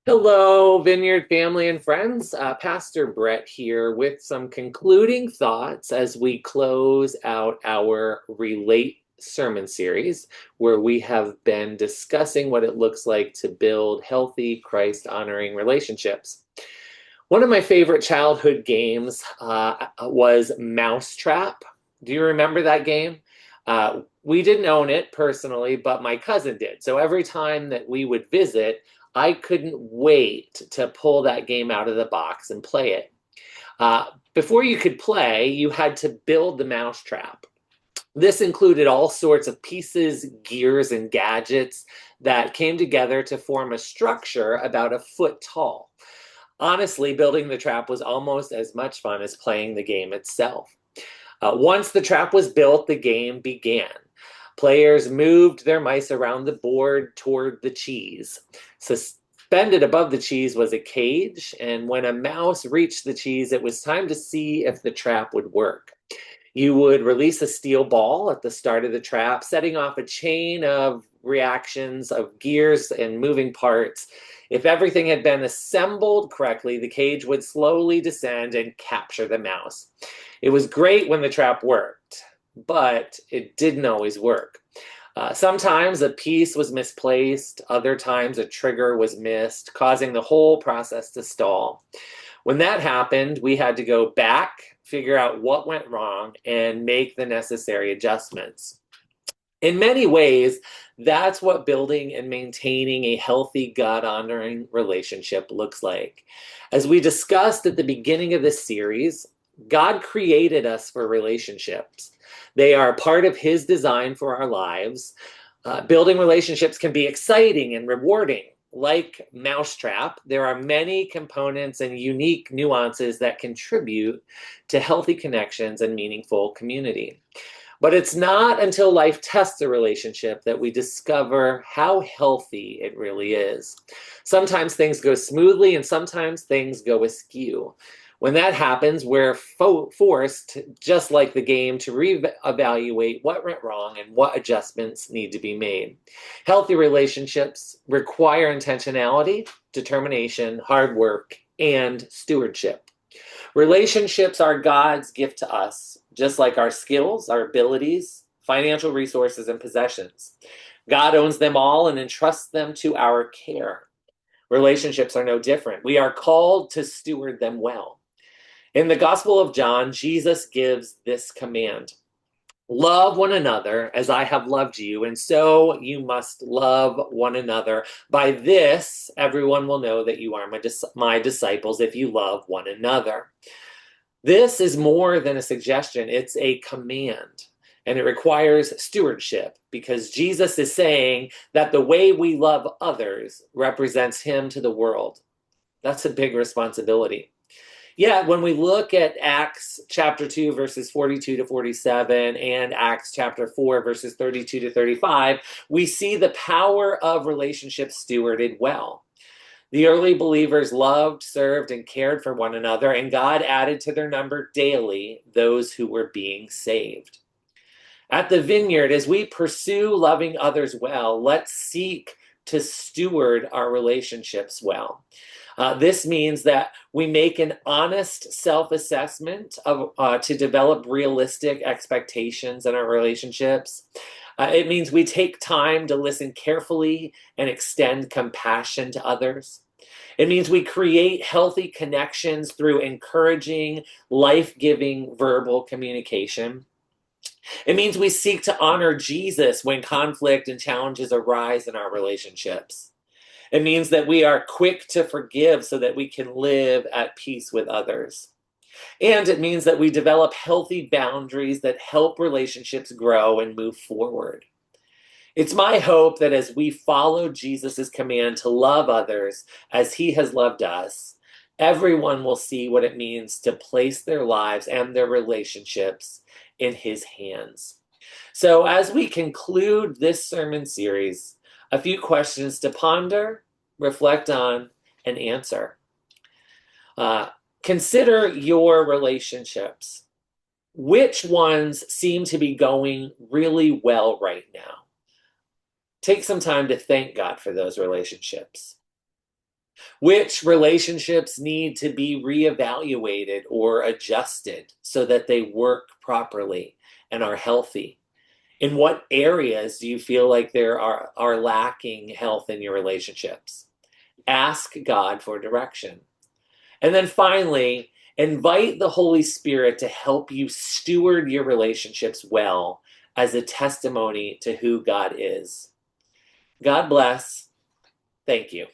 Hello, Vineyard family and friends. Pastor Brett here with some concluding thoughts as we close out our Relate sermon series, where we have been discussing what it looks like to build healthy, Christ honoring relationships. One of my favorite childhood games was Mousetrap. Do you remember that game? We didn't own it personally, but my cousin did. So every time that we would visit, I couldn't wait to pull that game out of the box and play it. Before you could play, you had to build the mousetrap. This included all sorts of pieces, gears, and gadgets that came together to form a structure about a foot tall. Honestly, building the trap was almost as much fun as playing the game itself. Once the trap was built, the game began. Players moved their mice around the board toward the cheese. Suspended above the cheese was a cage, and when a mouse reached the cheese, it was time to see if the trap would work. You would release a steel ball at the start of the trap, setting off a chain of reactions of gears and moving parts. If everything had been assembled correctly, the cage would slowly descend and capture the mouse. It was great when the trap worked, but it didn't always work. Sometimes a piece was misplaced, other times a trigger was missed, causing the whole process to stall. When that happened, we had to go back, figure out what went wrong, and make the necessary adjustments. In many ways, that's what building and maintaining a healthy, God-honoring relationship looks like. As we discussed at the beginning of this series, God created us for relationships. They are part of His design for our lives. Building relationships can be exciting and rewarding. Like Mousetrap, there are many components and unique nuances that contribute to healthy connections and meaningful community. But it's not until life tests a relationship that we discover how healthy it really is. Sometimes things go smoothly and sometimes things go askew. When that happens, we're forced, just like the game, to reevaluate what went wrong and what adjustments need to be made. Healthy relationships require intentionality, determination, hard work, and stewardship. Relationships are God's gift to us, just like our skills, our abilities, financial resources, and possessions. God owns them all and entrusts them to our care. Relationships are no different. We are called to steward them well. In the Gospel of John, Jesus gives this command: love one another as I have loved you, and so you must love one another. By this, everyone will know that you are my disciples if you love one another. This is more than a suggestion, it's a command. And it requires stewardship because Jesus is saying that the way we love others represents Him to the world. That's a big responsibility. Yeah, when we look at Acts chapter 2, verses 42 to 47, and Acts chapter 4, verses 32 to 35, we see the power of relationships stewarded well. The early believers loved, served, and cared for one another, and God added to their number daily those who were being saved. At the Vineyard, as we pursue loving others well, let's seek to steward our relationships well. This means that we make an honest self-assessment to develop realistic expectations in our relationships. It means we take time to listen carefully and extend compassion to others. It means we create healthy connections through encouraging, life-giving verbal communication. It means we seek to honor Jesus when conflict and challenges arise in our relationships. It means that we are quick to forgive so that we can live at peace with others. And it means that we develop healthy boundaries that help relationships grow and move forward. It's my hope that as we follow Jesus' command to love others as He has loved us, everyone will see what it means to place their lives and their relationships in His hands. So, as we conclude this sermon series, a few questions to ponder, reflect on, and answer. Consider your relationships. Which ones seem to be going really well right now? Take some time to thank God for those relationships. Which relationships need to be reevaluated or adjusted so that they work properly and are healthy? In what areas do you feel like there are lacking health in your relationships? Ask God for direction. And then finally, invite the Holy Spirit to help you steward your relationships well as a testimony to who God is. God bless. Thank you.